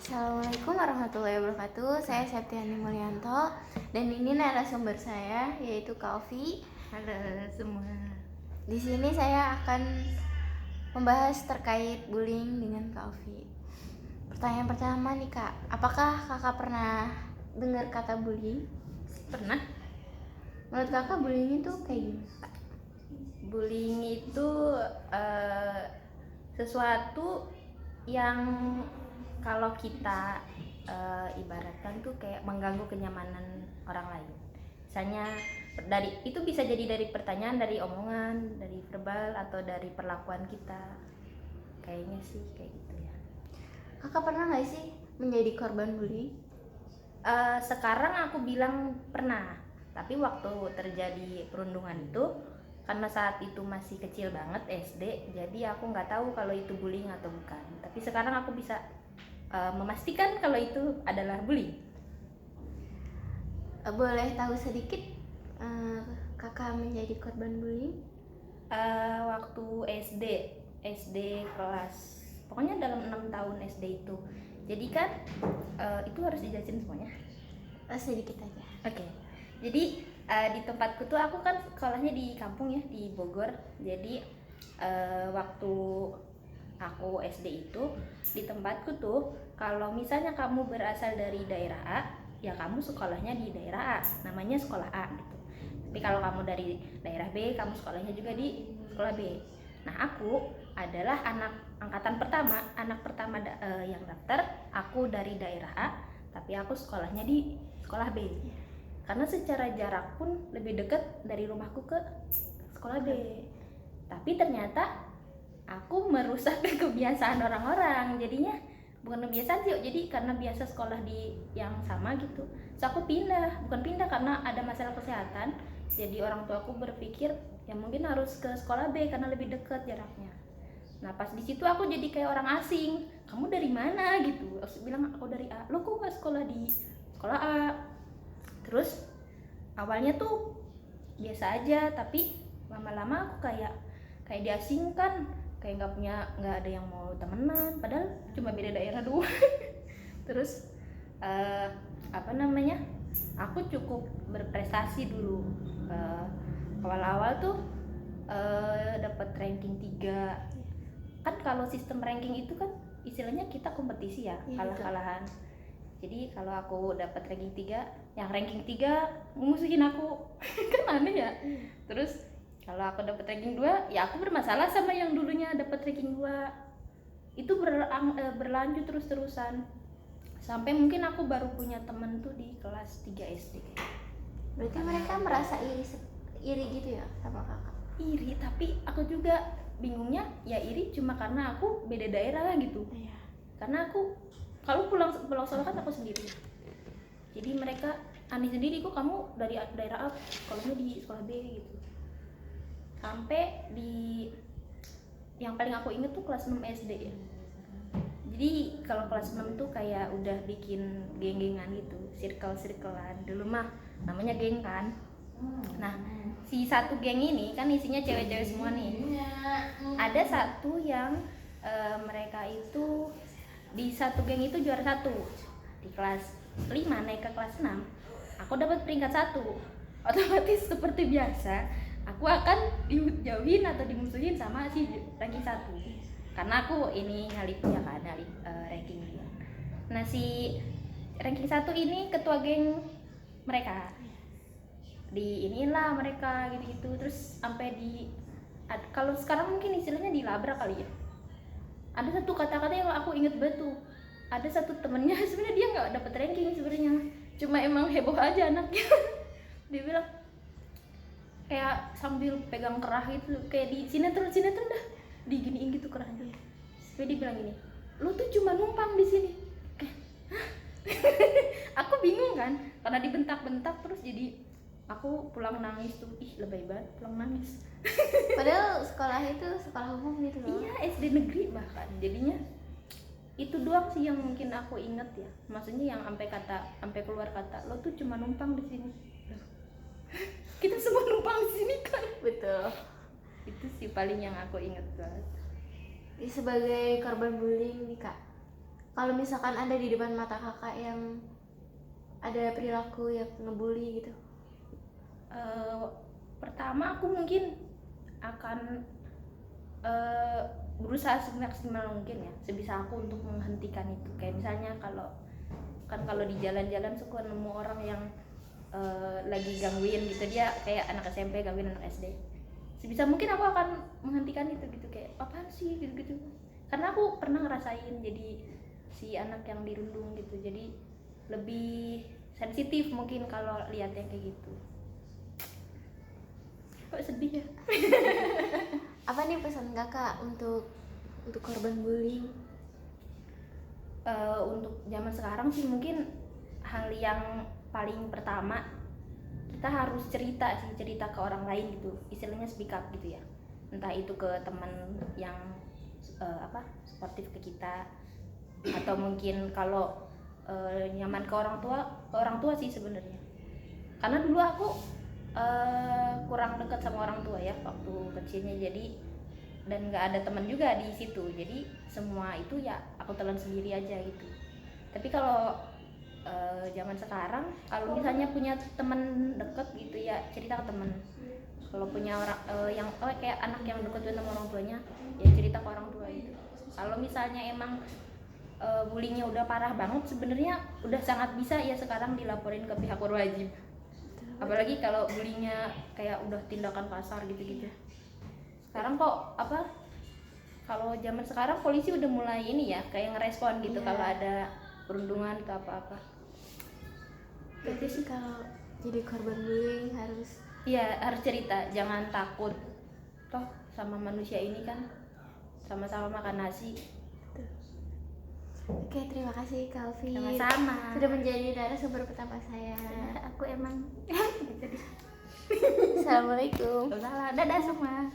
Assalamualaikum warahmatullahi wabarakatuh. Saya Septiani Mulyanto dan ini narasumber saya yaitu Kak Ovi. Halo semua. Di sini saya akan membahas terkait bullying dengan Kak Ovi. Pertanyaan pertama nih Kak, apakah Kakak pernah dengar kata bullying? Pernah? Menurut Kakak bullying itu kayak gimana Kak? Bullying itu sesuatu yang kalau kita ibaratkan tuh kayak mengganggu kenyamanan orang lain. Misalnya itu bisa jadi dari pertanyaan, dari omongan, dari verbal atau dari perlakuan kita. Kayaknya sih kayak gitu ya. Kakak pernah nggak sih menjadi korban bullying? Sekarang aku bilang pernah, tapi waktu terjadi perundungan itu karena saat itu masih kecil banget SD, jadi aku nggak tahu kalau itu bullying atau bukan. Tapi sekarang aku bisa memastikan kalau itu adalah bullying. Boleh tahu sedikit Kakak menjadi korban bullying? Waktu SD kelas, pokoknya dalam 6 tahun SD itu. Jadi kan itu harus dijelasin semuanya. Sedikit aja. Oke. Jadi di tempatku tuh, aku kan sekolahnya di kampung ya, di Bogor. Jadi waktu aku SD itu di tempatku tuh, kalau misalnya kamu berasal dari daerah A, ya kamu sekolahnya di daerah A, namanya sekolah A gitu. Tapi kalau kamu dari daerah B, kamu sekolahnya juga di sekolah B. Nah, aku adalah anak pertama yang daftar. Aku dari daerah A, tapi aku sekolahnya di sekolah B. Karena secara jarak pun lebih dekat dari rumahku ke sekolah B. Tapi ternyata aku merusak kebiasaan orang-orang. Jadinya bukan kebiasaan sih, jadi karena biasa sekolah di yang sama gitu. So aku bukan pindah karena ada masalah kesehatan. Jadi orang tua aku berpikir ya mungkin harus ke sekolah B karena lebih dekat jaraknya. Nah pas di situ aku jadi kayak orang asing. Kamu dari mana gitu? Aku bilang aku dari A. Lo kok nggak sekolah di sekolah A? Terus awalnya tuh biasa aja, tapi lama-lama aku kayak diasingkan, kayak nggak ada yang mau temenan, padahal cuma beda daerah doang. Terus aku cukup berprestasi dulu. Awal-awal tuh dapat ranking 3. Kan kalau sistem ranking itu kan istilahnya kita kompetisi ya, kalah-kalahan. Jadi kalau aku dapat ranking 3, yang ranking 3 musuhin aku. Kan aneh ya. Terus kalau aku dapat ranking 2, ya aku bermasalah sama yang dulunya dapat ranking 2. Itu berlanjut terus-terusan. Sampai mungkin aku baru punya temen tuh di kelas 3 SD. Berarti mereka merasa iri gitu ya sama kakak? Iri, tapi aku juga bingungnya ya iri cuma karena aku beda daerah gitu. Iya. Karena aku kalau pulang sekolah kan aku sendiri. Jadi mereka aneh sendiri, kok kamu dari daerah A, sekolahnya di sekolah B gitu. Sampai di yang paling aku inget tuh kelas 6 SD ya. Jadi kalau kelas 6 tuh kayak udah bikin geng-gengan gitu, circle-circlean. Dulu mah namanya geng kan. Nah, si satu geng ini kan isinya cewek-cewek semua nih. Ada satu yang mereka itu di satu geng itu juara 1. Di kelas 5 naik ke kelas 6, aku dapat peringkat 1. Otomatis seperti biasa, aku akan dijauhin atau dimusuhin sama si ranking 1. Karena aku ini nyalip ya kan, ranking dia. Nah, si ranking 1 ini ketua geng mereka. Di inilah mereka gitu-gitu, terus sampai kalau sekarang mungkin istilahnya dilabrak kali ya. Ada satu kata-kata yang aku inget banget tuh. Ada satu temennya sebenarnya dia nggak dapet ranking sebenarnya, cuma emang heboh aja anaknya. Dia bilang kayak sambil pegang kerah itu, kayak di sinetron dah diginiin gitu kerahnya. Tapi dia bilang gini, lu tuh cuma numpang di sini. Aku bingung kan, karena dibentak-bentak terus jadi aku pulang nangis tuh. Ih, lebay banget pulang nangis. Padahal sekolah itu sekolah umum gitu loh. Iya, SD negeri bahkan. Jadinya itu doang sih yang mungkin aku inget ya. Maksudnya yang sampai keluar kata, lo tuh cuma numpang di sini. Kita semua numpang di sini kan. Betul. Itu sih paling yang aku inget banget. Sebagai korban bullying nih Kak, kalau misalkan ada di depan mata kakak yang ada perilaku yang ngebully gitu? Pertama aku mungkin akan berusaha semaksimal mungkin ya, sebisa aku untuk menghentikan itu. Kayak misalnya kalau di jalan-jalan suka nemu orang yang lagi gangguin gitu, dia kayak anak SMP gangguin anak SD, sebisa mungkin aku akan menghentikan itu gitu, kayak apaan sih gitu-gitu. Karena aku pernah ngerasain jadi si anak yang dirundung gitu, jadi lebih sensitif mungkin kalau lihat yang kayak gitu. Kok sedih ya? Apa nih pesan kakak untuk korban bullying? Untuk zaman sekarang sih mungkin hal yang paling pertama, kita harus cerita ke orang lain gitu, istilahnya speak up gitu ya, entah itu ke teman yang sportif ke kita, atau mungkin kalau nyaman ke orang tua sih sebenarnya. Karena dulu aku kurang dekat sama orang tua ya waktu kecilnya, jadi dan nggak ada teman juga di situ, jadi semua itu ya aku telan sendiri aja gitu. Tapi kalau zaman sekarang, kalau misalnya punya teman deket gitu ya cerita ke teman. Kalau punya orang yang kayak anak yang deket sama orang tuanya, ya cerita ke orang tua gitu. Kalau misalnya emang bullyingnya udah parah banget, sebenarnya udah sangat bisa ya sekarang dilaporin ke pihak berwajib. Apalagi kalau bullyingnya kayak udah tindakan kasar gitu-gitu. Sekarang kalau zaman sekarang polisi udah mulai ini ya, kayak ngerespon gitu kalau ada perundungan atau apa-apa. Berarti sih kalau jadi korban bullying harus cerita, jangan takut. Toh sama manusia ini kan sama-sama makan nasi. Oke, terima kasih Kak Alfi. Sama-sama. Sudah menjadi narasumber pertama saya. Aku emang Assalamualaikum. Dadah semua.